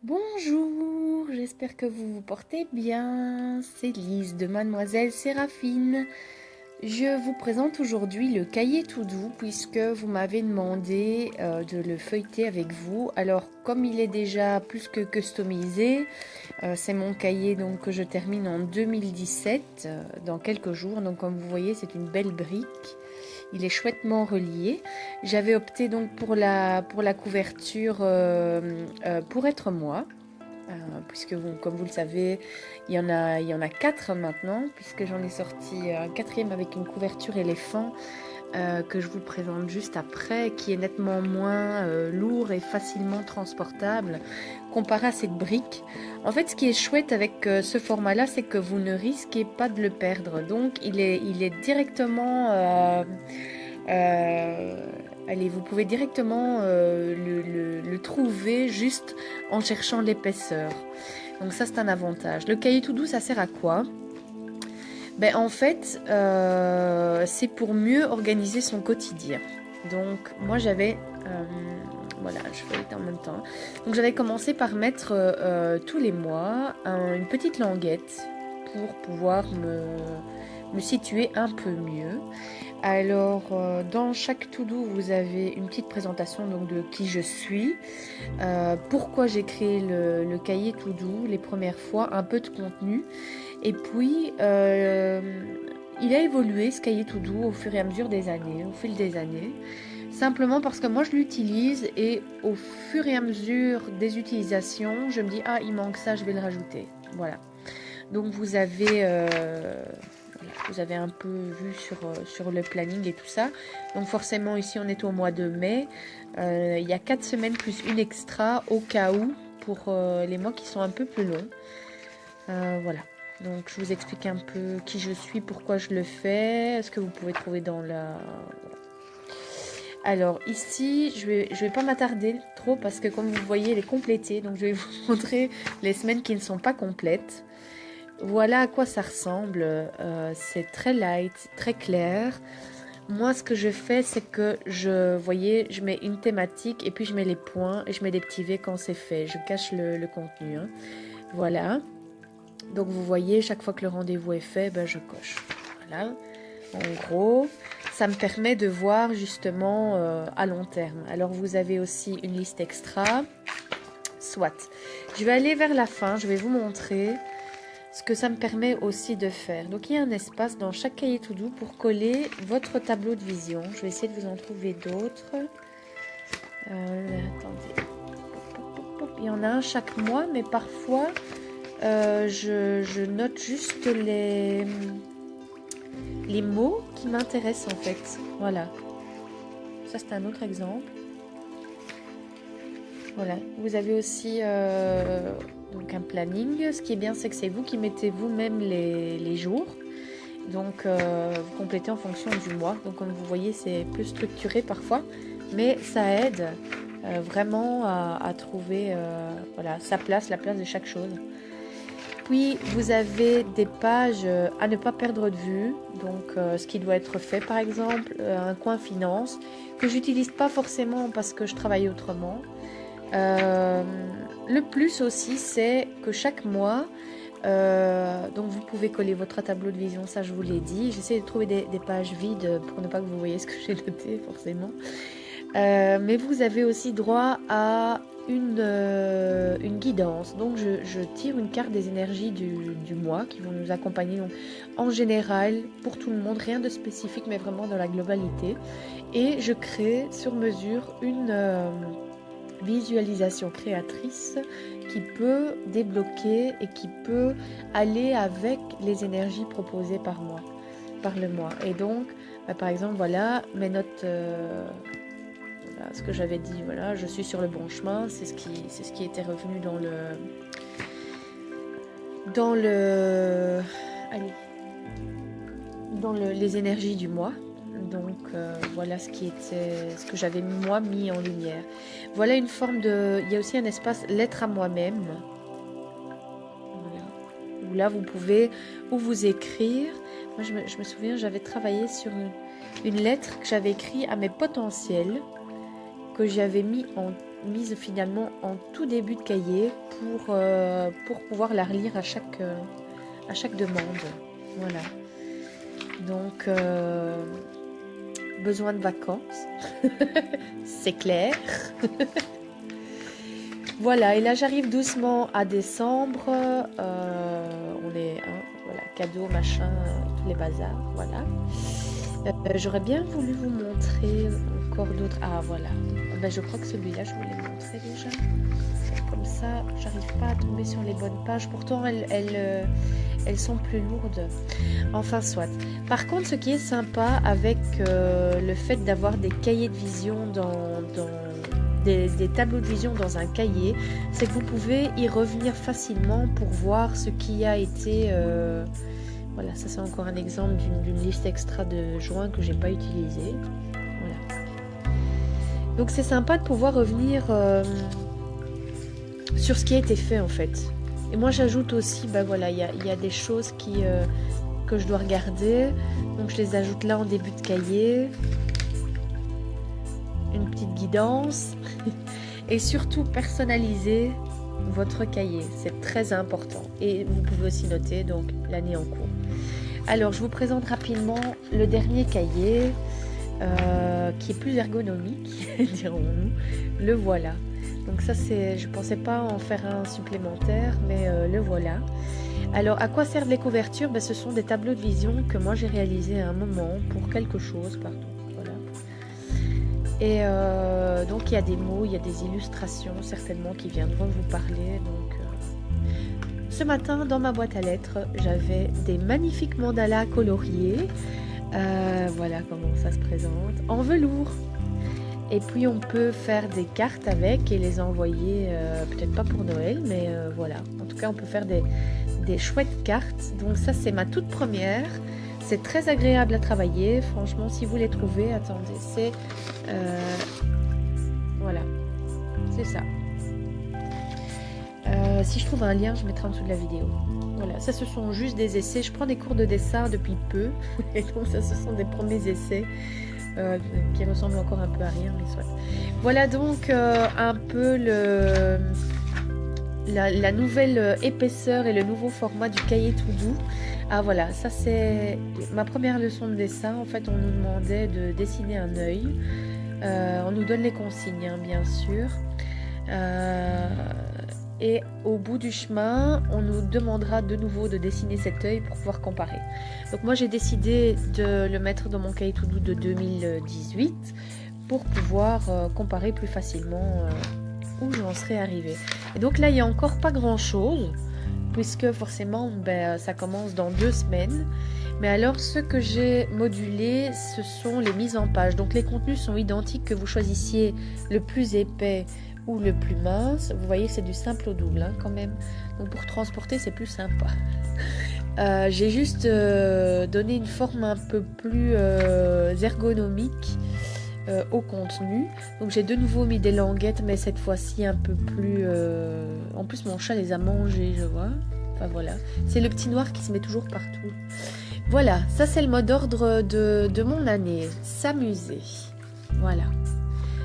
Bonjour, j'espère que vous vous portez bien. C'est Lise de Mademoiselle Séraphine. Je vous présente aujourd'hui le cahier tout doux puisque vous m'avez demandé de le feuilleter avec vous. Alors comme il est déjà plus que customisé, c'est mon cahier donc que je termine en 2017 dans quelques jours. Donc comme vous voyez, c'est une belle brique. Il est chouettement relié. J'avais opté donc pour la couverture pour être moi. Puisque comme vous le savez, il y en a 4 maintenant, puisque j'en ai sorti un quatrième avec une couverture éléphant que je vous présente juste après, qui est nettement moins lourd et facilement transportable comparé à cette brique. En fait, ce qui est chouette avec ce format-là, c'est que vous ne risquez pas de le perdre. Donc, il est directement... allez, vous pouvez directement le trouver juste en cherchant l'épaisseur. Donc ça, c'est un avantage. Le cahier tout doux, ça sert à quoi? Ben, en fait, c'est pour mieux organiser son quotidien. Donc moi, j'avais... voilà, je fais en même temps. Donc j'avais commencé par mettre tous les mois une petite languette pour pouvoir me situer un peu mieux. Alors, dans chaque to-do, vous avez une petite présentation donc, de qui je suis, pourquoi j'ai créé le cahier to-do les premières fois, un peu de contenu. Et puis, il a évolué ce cahier to-do au fur et à mesure des années, au fil des années. Simplement parce que moi, je l'utilise et au fur et à mesure des utilisations, je me dis, ah, il manque ça, je vais le rajouter. Voilà. Donc, vous avez un peu vu sur le planning et tout ça. Donc forcément ici on est au mois de mai. Il y a 4 semaines plus une extra au cas où pour les mois qui sont un peu plus longs. Voilà. Donc je vous explique un peu qui je suis, pourquoi je le fais, ce que vous pouvez trouver dans la... Alors ici, je vais pas m'attarder trop parce que comme vous voyez, elle est complétée. Donc je vais vous montrer les semaines qui ne sont pas complètes. Voilà à quoi ça ressemble. C'est très light, très clair. Moi, ce que je fais, c'est que je mets une thématique et puis je mets les points et je mets des petits V quand c'est fait. Je cache le contenu. Hein. Voilà. Donc, vous voyez, chaque fois que le rendez-vous est fait, ben, je coche. Voilà. En gros, ça me permet de voir justement à long terme. Alors, vous avez aussi une liste extra. Soit. Je vais aller vers la fin. Je vais vous montrer ce que ça me permet aussi de faire. Donc il y a un espace dans chaque cahier tout doux pour coller votre tableau de vision. Je vais essayer de vous en trouver d'autres. Attendez. Il y en a un chaque mois, mais parfois je note juste les mots qui m'intéressent en fait. Voilà. Ça c'est un autre exemple. Voilà. Vous avez aussi donc un planning. Ce qui est bien, c'est que c'est vous qui mettez vous-même les jours. Donc, vous complétez en fonction du mois. Donc, comme vous voyez, c'est plus structuré parfois. Mais ça aide vraiment à trouver voilà, sa place, la place de chaque chose. Puis, vous avez des pages à ne pas perdre de vue. Donc, ce qui doit être fait, par exemple, un coin finance que j'utilise pas forcément parce que je travaille autrement. Le plus aussi, c'est que chaque mois, donc vous pouvez coller votre tableau de vision, ça je vous l'ai dit. J'essaie de trouver des pages vides pour ne pas que vous voyez ce que j'ai noté forcément. Mais vous avez aussi droit à une guidance. Donc je tire une carte des énergies du mois qui vont nous accompagner donc, en général pour tout le monde, rien de spécifique mais vraiment dans la globalité. Et je crée sur mesure une visualisation créatrice qui peut débloquer et qui peut aller avec les énergies proposées par le mois. Et donc, par exemple, voilà mes notes, voilà, ce que j'avais dit, voilà, je suis sur le bon chemin, c'est ce qui était revenu dans les énergies du mois. Donc voilà ce que j'avais moi mis en lumière. Voilà une forme de... Il y a aussi un espace lettre à moi-même. Voilà. Où là vous pouvez vous écrire. Moi je me souviens, j'avais travaillé sur une lettre que j'avais écrite à mes potentiels, que j'avais mise finalement en tout début de cahier pour pouvoir la relire à chaque demande. Voilà. Donc, besoin de vacances, c'est clair. Voilà, et là j'arrive doucement à décembre. On est, voilà, cadeaux, machin, tous les bazars, voilà. J'aurais bien voulu vous montrer encore d'autres. Ah voilà, ben, je crois que celui-là je vous l'ai montré déjà. Comme ça, j'arrive pas à tomber sur les bonnes pages. Pourtant, elles sont plus lourdes. Enfin, soit. Par contre, ce qui est sympa avec le fait d'avoir des cahiers de vision des tableaux de vision dans un cahier, c'est que vous pouvez y revenir facilement pour voir ce qui a été... voilà, ça c'est encore un exemple d'une liste extra de juin que j'ai pas utilisée. Voilà. Donc c'est sympa de pouvoir revenir sur ce qui a été fait en fait. Et moi j'ajoute aussi, ben voilà, il y a des choses que je dois regarder. Donc je les ajoute là en début de cahier. Une petite guidance. Et surtout personnaliser votre cahier. C'est très important. Et vous pouvez aussi noter donc l'année en cours. Alors je vous présente rapidement le dernier cahier qui est plus ergonomique, dirons-nous. Le voilà. Donc ça c'est, je pensais pas en faire un supplémentaire, mais le voilà. Alors à quoi servent les couvertures? Ben, ce sont des tableaux de vision que moi j'ai réalisés à un moment pour quelque chose, pardon. Voilà. Et donc il y a des mots, il y a des illustrations certainement qui viendront vous parler. Donc ce matin dans ma boîte à lettres j'avais des magnifiques mandalas coloriés. Voilà comment ça se présente en velours. Et puis on peut faire des cartes avec et les envoyer, peut-être pas pour Noël, mais voilà. En tout cas, on peut faire des chouettes cartes. Donc ça, c'est ma toute première. C'est très agréable à travailler. Franchement, si vous les trouvez, attendez, c'est... voilà, c'est ça. Si je trouve un lien, je mettrai en dessous de la vidéo. Voilà, ça ce sont juste des essais. Je prends des cours de dessin depuis peu. Et donc ça, ce sont des premiers essais. Qui ressemble encore un peu à rien, mais soit. Voilà donc un peu la nouvelle épaisseur et le nouveau format du cahier tout doux. Ah voilà, ça c'est ma première leçon de dessin. En fait, on nous demandait de dessiner un œil. On nous donne les consignes, hein, bien sûr. Et au bout du chemin, on nous demandera de nouveau de dessiner cet œil pour pouvoir comparer. Donc moi j'ai décidé de le mettre dans mon cahier tout doux de 2018 pour pouvoir comparer plus facilement où j'en serais arrivée. Et donc là il n'y a encore pas grand chose puisque forcément ça commence dans 2 semaines. Mais alors ce que j'ai modulé, ce sont les mises en page. Donc les contenus sont identiques, que vous choisissiez le plus épais ou le plus mince. Vous voyez, c'est du simple au double hein, quand même. Donc pour transporter, c'est plus sympa. J'ai juste donné une forme un peu plus ergonomique au contenu. Donc j'ai de nouveau mis des languettes, mais cette fois-ci un peu plus... En plus, mon chat les a mangées, je vois. Enfin voilà. C'est le petit noir qui se met toujours partout. Voilà, ça c'est le mot d'ordre de mon année. S'amuser. Voilà.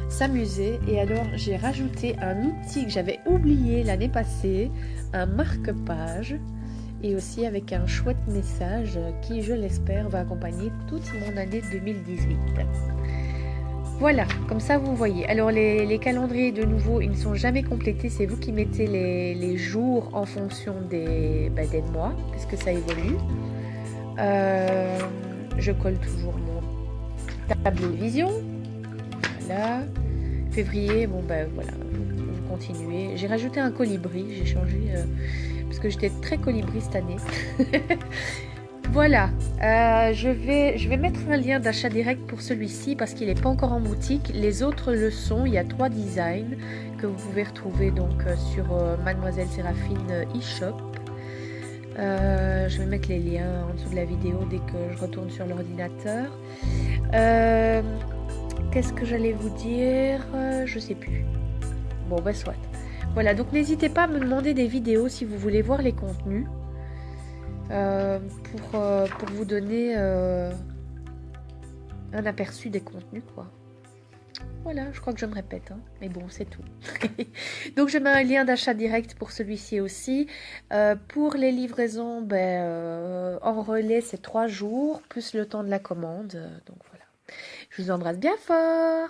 S'amuser. Et alors j'ai rajouté un outil que j'avais oublié l'année passée, un marque-page, et aussi avec un chouette message qui, je l'espère, va accompagner toute mon année 2018. Voilà, comme ça vous voyez. Alors les calendriers, de nouveau, ils ne sont jamais complétés, c'est vous qui mettez les jours en fonction des mois, puisque ça évolue. Je colle toujours mon tableau de vision. Voilà. Février, bon voilà, vous continuez. J'ai rajouté un colibri, j'ai changé parce que j'étais très colibri cette année. Voilà, je vais mettre un lien d'achat direct pour celui-ci parce qu'il n'est pas encore en boutique. Les autres le sont, il y a 3 designs que vous pouvez retrouver donc sur Mademoiselle Séraphine eShop. Je vais mettre les liens en dessous de la vidéo dès que je retourne sur l'ordinateur. Qu'est-ce que j'allais vous dire? Je sais plus. Bon, soit. Voilà, donc n'hésitez pas à me demander des vidéos si vous voulez voir les contenus. Pour vous donner un aperçu des contenus, quoi. Voilà, je crois que je me répète, hein, mais bon, c'est tout. Donc, je mets un lien d'achat direct pour celui-ci aussi. Pour les livraisons, en relais, c'est 3 jours, plus le temps de la commande. Donc, voilà. Je vous embrasse bien fort.